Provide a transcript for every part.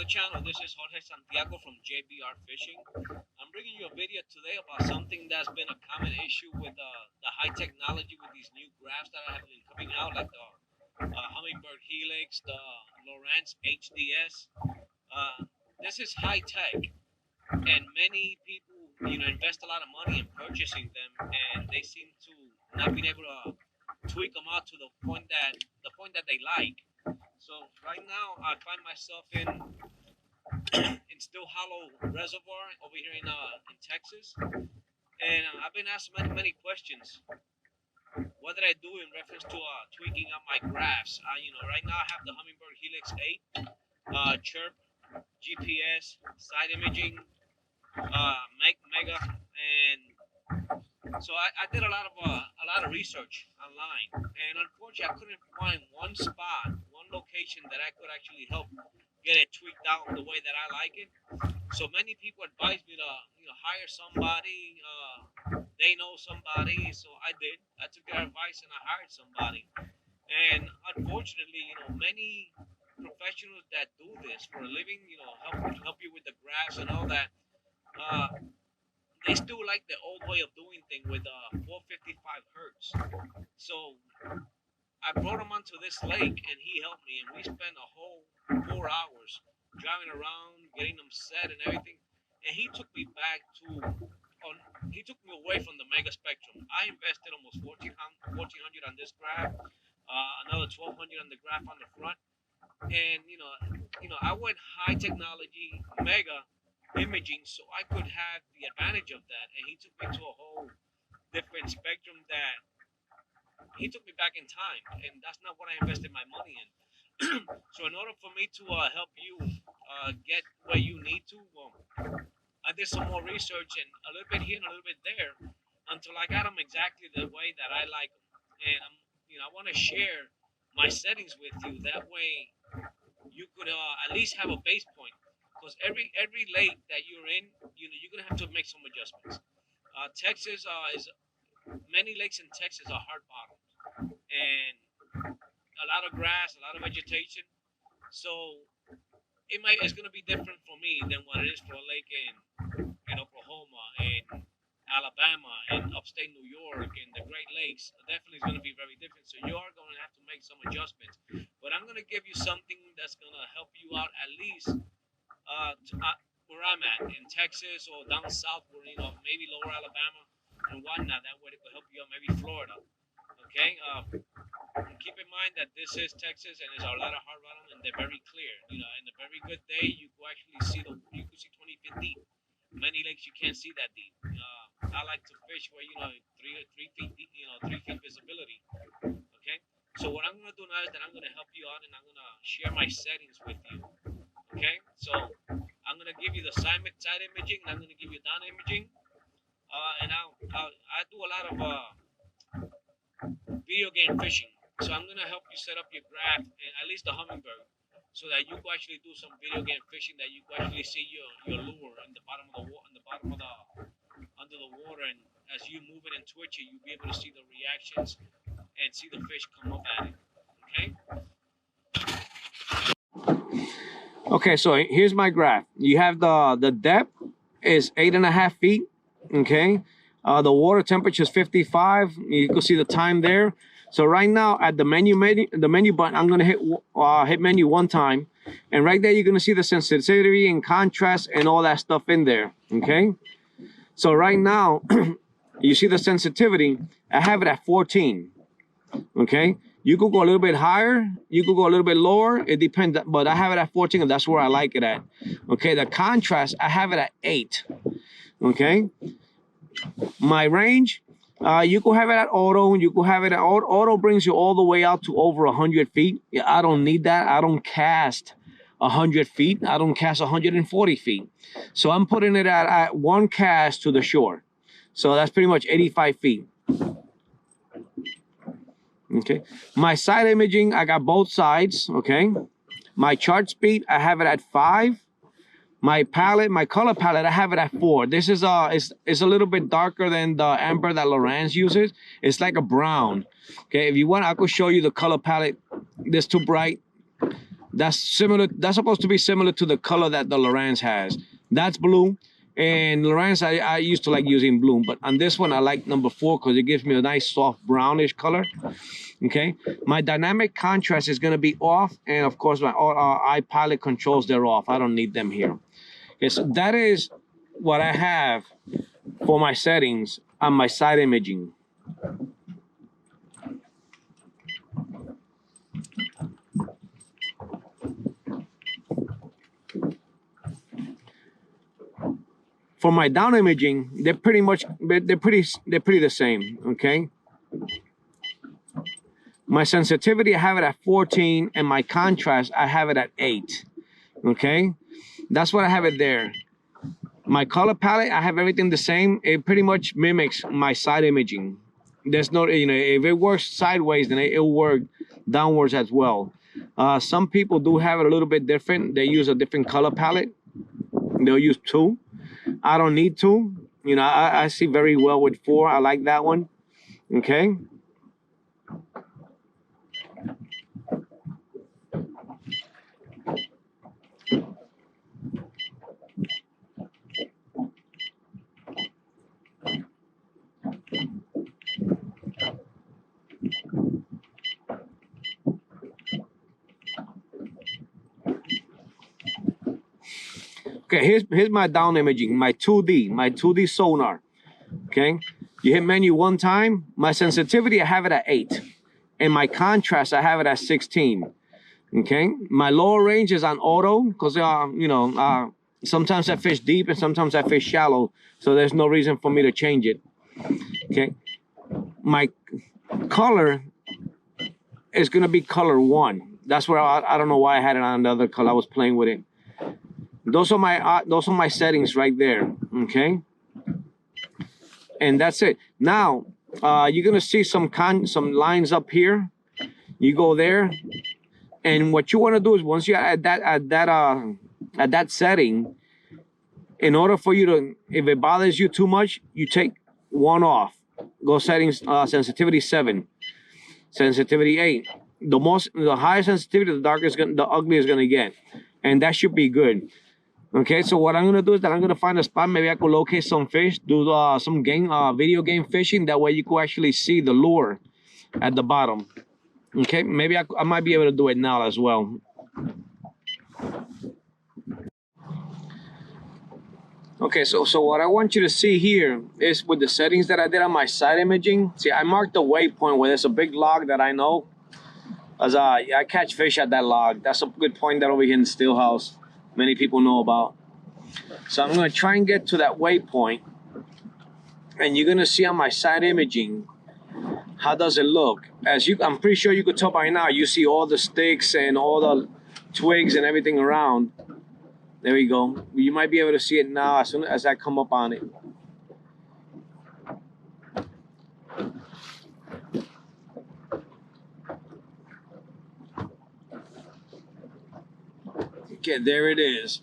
channel. This is Jorge Santiago from JBR Fishing. I'm bringing you a video today about something that's been a common issue with the high technology with these new graphs that have been coming out, like the Humminbird Helix, the Lowrance HDS. This is high tech, and many people, invest a lot of money in purchasing them, and they seem to not being able to tweak them out to the point that they like. So right now, I find myself in Still Hollow Reservoir over here in Texas, and I've been asked many questions. What did I do in reference to tweaking out my graphs? Right now I have the Humminbird Helix 8, chirp, GPS, side imaging, Mega, and so I did a lot of research online, and unfortunately I couldn't find one spot, one location that I could actually help get it tweaked out the way that I like it. So many people advised me to hire somebody. They know somebody, so I did. I took their advice and I hired somebody. And unfortunately, many professionals that do this for a living, help you with the graphs and all that. They still like the old way of doing things with 455 hertz. So I brought him onto this lake, and he helped me, and we spent a whole 4 hours driving around, getting them set and everything. And he took me back he took me away from the Mega Spectrum. I invested almost $1,400 on this graph, another $1,200 on the graph on the front, and I went high technology, Mega imaging, so I could have the advantage of that. And he took me to a whole different spectrum that he took me back in time, and that's not what I invested my money in. So in order for me to help you get where you need to, I did some more research, and a little bit here and a little bit there, until I got them exactly the way that I like them. And I want to share my settings with you. That way you could at least have a base point. Because every lake that you're in, you're gonna have to make some adjustments. Texas many lakes in Texas are hard bottomed, and a lot of grass, a lot of vegetation. So it's gonna be different for me than what it is for a lake in Oklahoma, in Alabama, in upstate New York, in the Great Lakes. Definitely is gonna be very different. So you are gonna have to make some adjustments. But I'm gonna give you something that's gonna help you out at least. Where I'm at in Texas or down south, where maybe lower Alabama and whatnot. That way it could help you out, maybe Florida. Okay. Keep in mind that this is Texas, and there's a lot of hard bottom, and they're very clear. In a very good day, you could actually see 20 feet deep. Many lakes you can't see that deep. I like to fish where 3 feet deep, 3 feet visibility. Okay. So what I'm gonna do now is that I'm gonna help you out, and I'm gonna share my settings with you. Okay, so I'm gonna give you the side imaging, and I'm gonna give you down imaging, and I do a lot of video game fishing. So I'm gonna help you set up your graph, and at least the Humminbird, so that you can actually do some video game fishing. That you can actually see your lure in the bottom of the water, under the water, and as you move it and twitch it, you'll be able to see the reactions and see the fish come up at it. Okay. Okay, so here's my graph. You have the depth is 8.5 feet. Okay, the water temperature is 55. You can see the time there. So right now at the menu button, I'm gonna hit menu one time, and right there you're gonna see the sensitivity and contrast and all that stuff in there. Okay, so right now you see the sensitivity. I have it at 14. Okay. You could go a little bit higher, you could go a little bit lower, it depends, but I have it at 14, and that's where I like it at. Okay, the contrast, I have it at 8. Okay, my range, you could have it at auto, you could have it at auto brings you all the way out to over 100 feet. Yeah, I don't need that. I don't cast 100 feet. I don't cast 140 feet. So I'm putting it at 1 cast to the shore. So that's pretty much 85 feet. Okay, my side imaging, I got both sides. Okay, my chart speed, I have it at 5. My palette, my color palette, I have it at 4. This is it's a little bit darker than the amber that Lowrance uses. It's like a brown. Okay, if you want, I could show you the color palette. This too bright. That's similar. That's supposed to be similar to the color that the Lowrance has. That's blue. And Lowrance, I used to like using blue, but on this one, I like number 4 because it gives me a nice soft brownish color. Okay, my dynamic contrast is going to be off, and of course my iPilot controls, they're off. I don't need them here. Okay, so that is what I have for my settings on my side imaging. For my down imaging, they're pretty the same. Okay, my sensitivity, I have it at 14, and my contrast, I have it at 8. Okay, that's what I have it there. My color palette, I have everything the same. It pretty much mimics my side imaging. There's no, you know, if it works sideways, then it'll work downwards as well. Some people do have it a little bit different. They use a different color palette. They'll use 2. I don't need 2. You know, I see very well with 4. I like that one. Okay. Okay, here's my down imaging, my 2D sonar. Okay, you hit menu 1 time. My sensitivity, I have it at 8, and my contrast, I have it at 16. Okay, my lower range is on auto because you know, sometimes I fish deep and sometimes I fish shallow, so there's no reason for me to change it. Okay, my color is gonna be color 1. That's where I don't know why I had it on the other color. I was playing with it. Those are my settings right there. Okay, and that's it. Now you're gonna see some lines up here. You go there, and what you want to do is once you're at that setting, in order for you to, if it bothers you too much, you take 1 off. Go settings, sensitivity 7, sensitivity 8. The higher sensitivity, the uglier it's gonna get, and that should be good. Okay, so what I'm gonna do is that I'm gonna find a spot. Maybe I could locate some fish, do some video game fishing. That way you could actually see the lure at the bottom. Okay, maybe I might be able to do it now as well. Okay, so what I want you to see here is with the settings that I did on my side imaging. See, I marked the waypoint where there's a big log that I know, as I catch fish at that log. That's a good point that over here in the Steelhouse many people know about. So I'm gonna try and get to that waypoint, and you're gonna see on my side imaging how does it look. I'm pretty sure you could tell by now. You see all the sticks and all the twigs and everything around. There we go. You might be able to see it now as soon as I come up on it. Okay, there it is.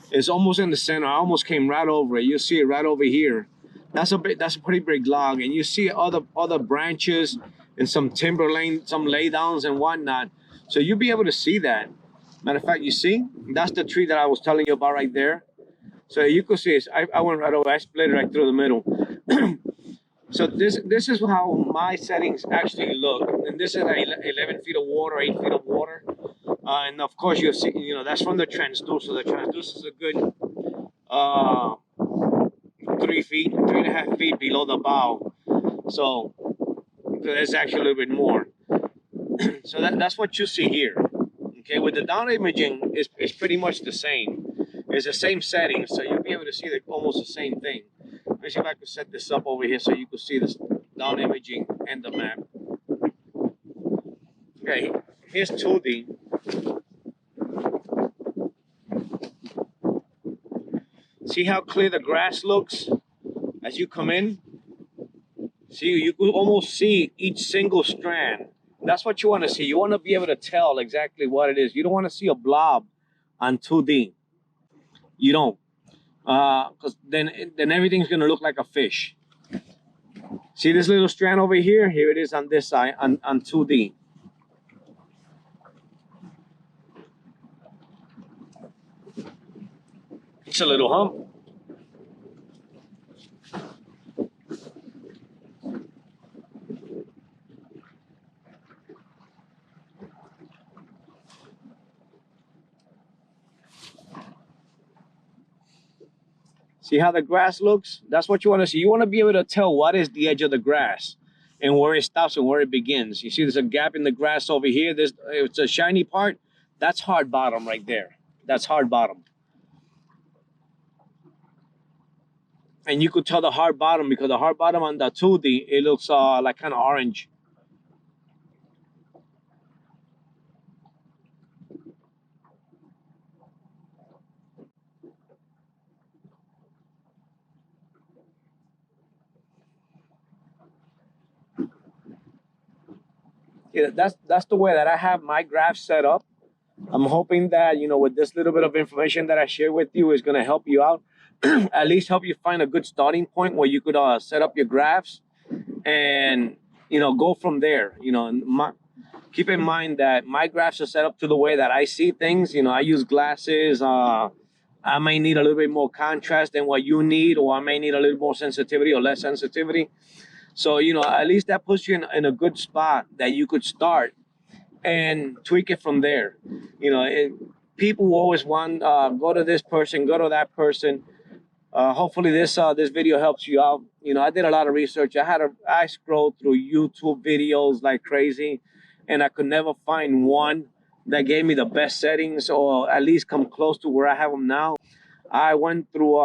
It's almost in the center. I almost came right over it. You see it right over here. That's a pretty big log, and you see other branches and some timber lane, some laydowns and whatnot. So you'll be able to see that. Matter of fact, you see, that's the tree that I was telling you about right there. So you could see it. I went right over. I split it right through the middle. So this is how my settings actually look. And this is 11 feet of water, 8 feet of water. And of course, you'll see, you know, that's from the transducer. The transducer is a good 3.5 feet below the bow. So it's actually a little bit more. So that's what you see here. Okay, with the down imaging, it's pretty much the same. It's the same setting, so you'll be able to see almost the same thing. Let me see if I can set this up over here so you can see this down imaging and the map. Okay, here's 2D. See how clear the grass looks as you come in? See, you could almost see each single strand. That's what you want to see. You want to be able to tell exactly what it is. You don't want to see a blob on 2D. You don't. Because then everything's going to look like a fish. See this little strand over here? Here it is on this side, on 2D. Takes a little hump. See how the grass looks? That's what you want to see. You want to be able to tell what is the edge of the grass and where it stops and where it begins. You see there's a gap in the grass over here. It's a shiny part. That's hard bottom right there. That's hard bottom. And you could tell the hard bottom because the hard bottom on the 2D, it looks like kind of orange. Yeah, that's the way that I have my graph set up. I'm hoping that, you know, with this little bit of information that I share with you is going to help you out, at least help you find a good starting point where you could set up your graphs and, you know, go from there. You know, keep in mind that my graphs are set up to the way that I see things. You know, I use glasses. I may need a little bit more contrast than what you need, or I may need a little more sensitivity or less sensitivity. So, you know, at least that puts you in a good spot that you could start and tweak it from there. You know, people always want go to this person, go to that person. Hopefully this video helps you out. You know, I did a lot of research. I scrolled through YouTube videos like crazy, and I could never find one that gave me the best settings or at least come close to where I have them now. I went through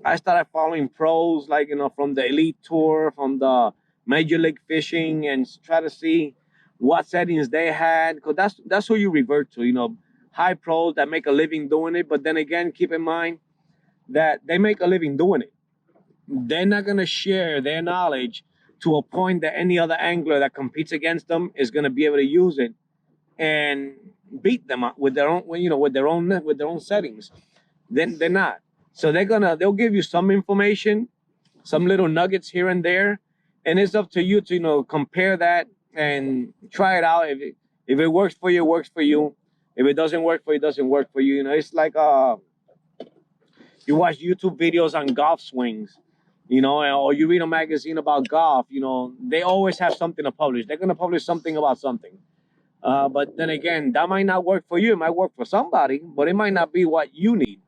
I started following pros, like, you know, from the Elite Tour, from the Major League Fishing, and try to see what settings they had, because that's who you revert to. You know, high pros that make a living doing it. But then again, keep in mind that they make a living doing it. They're not gonna share their knowledge to a point that any other angler that competes against them is gonna be able to use it and beat them with their own, you know, with their own settings. Then they're not. So they'll give you some information, some little nuggets here and there, and it's up to you to, you know, compare that and try it out. If it works for you, it works for you. If it doesn't work for you, it doesn't work for you. You know, it's like you watch YouTube videos on golf swings, you know, or you read a magazine about golf. You know, they always have something to publish. They're gonna publish something about something. But then again, that might not work for you. It might work for somebody, but it might not be what you need.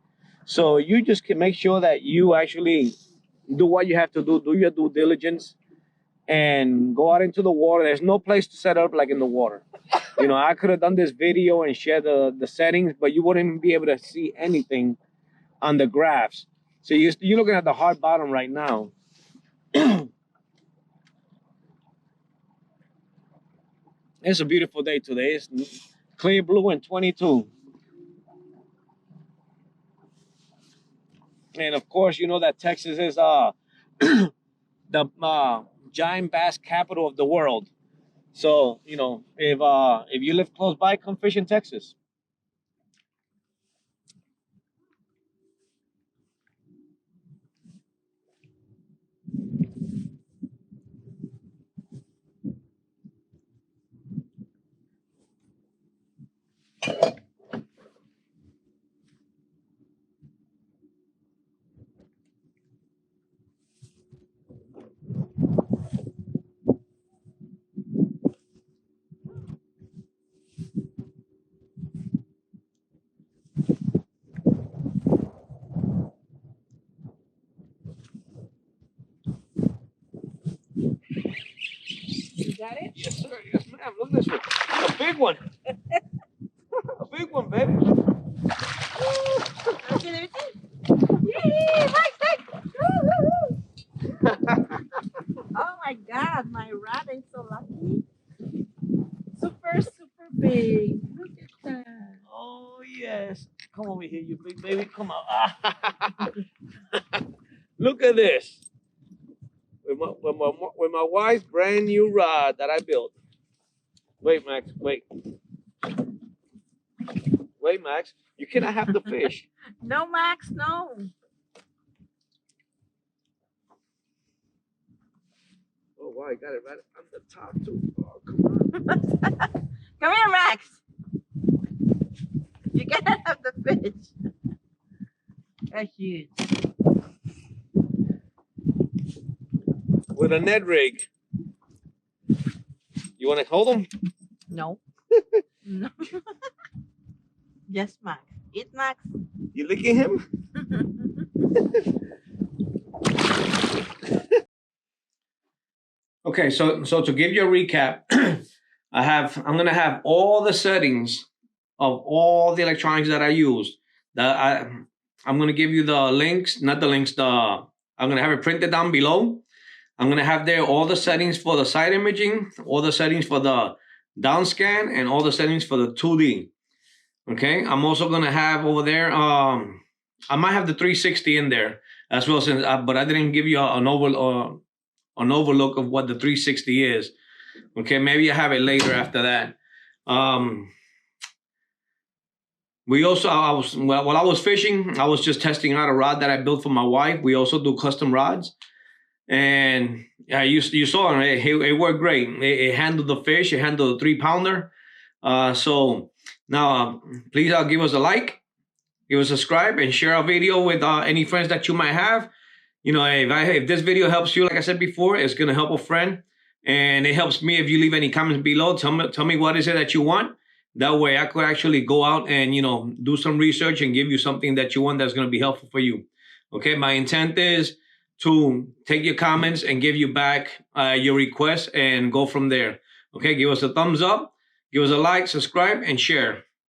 So you just can make sure that you actually do what you have to do your due diligence, and go out into the water. There's no place to set up like in the water. You know, I could have done this video and share the settings, but you wouldn't be able to see anything on the graphs. So you're looking at the hard bottom right now. It's a beautiful day today. It's clear blue and 22. And of course, you know that Texas is the giant bass capital of the world. So, you know, if you live close by, come fish in Texas. You got it? Yes, sir. Yes, ma'am. Look at this one. A big one. A big one, baby. Okay, yay! Oh my God, my rat is so lucky. Super, super big. Look at that. Oh, yes. Come over here, you big baby. Come on. Look at this. With my wife's brand new rod that I built. Wait, Max. Wait. Wait, Max. You cannot have the fish. No, Max, no. Oh, wow. I got it right on the top, too. Oh, come on. Come here, Max. You cannot have the fish. are huge. With a Ned rig. You want to hold them? No. No. Yes, Max. Eat, Max. You licking him? Okay, so to give you a recap, I'm gonna have all the settings of all the electronics that I use. I'm gonna give you the links, not the links. I'm gonna have it printed down below. I'm gonna have there all the settings for the side imaging, all the settings for the down scan, and all the settings for the 2D. Okay, I'm also gonna have over there. I might have the 360 in there as well, since but I didn't give you an overlook of what the 360 is. Okay, maybe I have it later after that. We also, while I was fishing, I was just testing out a rod that I built for my wife. We also do custom rods, and you saw it worked great. It handled the fish. It handled the 3-pounder. So now, please give us a like, give us a subscribe, and share our video with any friends that you might have. You know, if this video helps you, like I said before, it's gonna help a friend, and it helps me if you leave any comments below. Tell me what is it that you want. That way, I could actually go out and do some research and give you something that you want that's gonna be helpful for you. Okay, my intent is to take your comments and give you back your requests and go from there. Okay, give us a thumbs up, give us a like, subscribe, and share.